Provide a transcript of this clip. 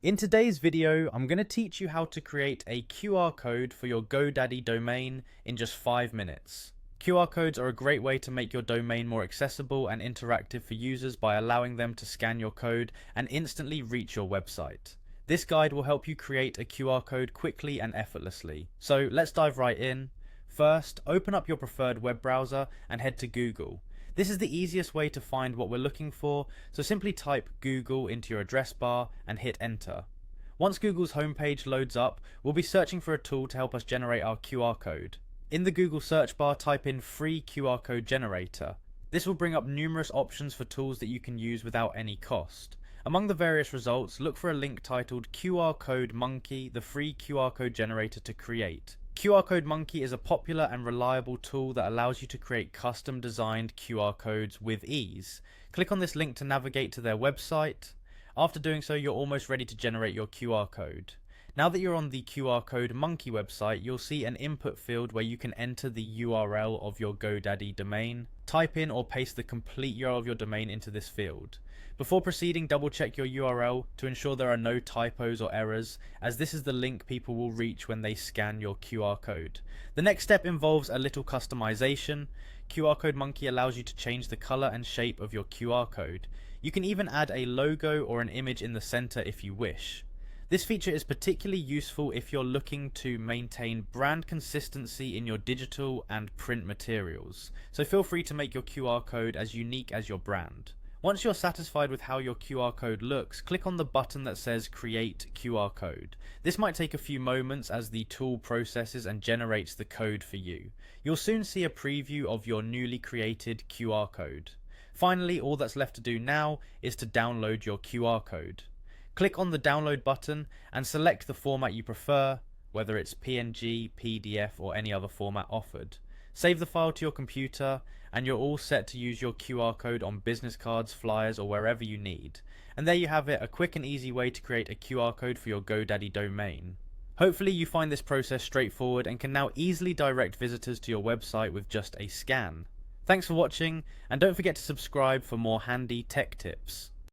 In today's video, I'm going to teach you how to create a QR code for your Godaddy domain in just 5 minutes. QR codes are a great way to make your domain more accessible and interactive for users by allowing them to scan your code and instantly reach your website. This guide will help you create a QR code quickly and effortlessly. So let's dive right in. First, open up your preferred web browser and head to Google. This is the easiest way to find what we're looking for, so simply type Google into your address bar and hit enter. Once Google's homepage loads up, we'll be searching for a tool to help us generate our QR code. In the Google search bar, type in free QR code generator. This will bring up numerous options for tools that you can use without any cost. Among the various results, look for a link titled QR Code Monkey, the free QR code generator to create. QR Code Monkey is a popular and reliable tool that allows you to create custom designed QR codes with ease. Click on this link to navigate to their website. After doing so, you're almost ready to generate your QR code. Now that you're on the QR Code Monkey website, you'll see an input field where you can enter the URL of your Godaddy domain. Type in or paste the complete URL of your domain into this field. Before proceeding, double check your URL to ensure there are no typos or errors, as this is the link people will reach when they scan your QR code. The next step involves a little customization. QR Code Monkey allows you to change the color and shape of your QR code. You can even add a logo or an image in the center if you wish. This feature is particularly useful if you're looking to maintain brand consistency in your digital and print materials, so feel free to make your QR code as unique as your brand. Once you're satisfied with how your QR code looks, click on the button that says Create QR Code. This might take a few moments as the tool processes and generates the code for you. You'll soon see a preview of your newly created QR code. Finally, all that's left to do now is to download your QR code. Click on the download button and select the format you prefer, whether it's PNG, PDF or any other format offered. Save the file to your computer and you're all set to use your QR code on business cards, flyers or wherever you need. And there you have it, a quick and easy way to create a QR code for your Godaddy domain. Hopefully you find this process straightforward and can now easily direct visitors to your website with just a scan. Thanks for watching and don't forget to subscribe for more handy tech tips.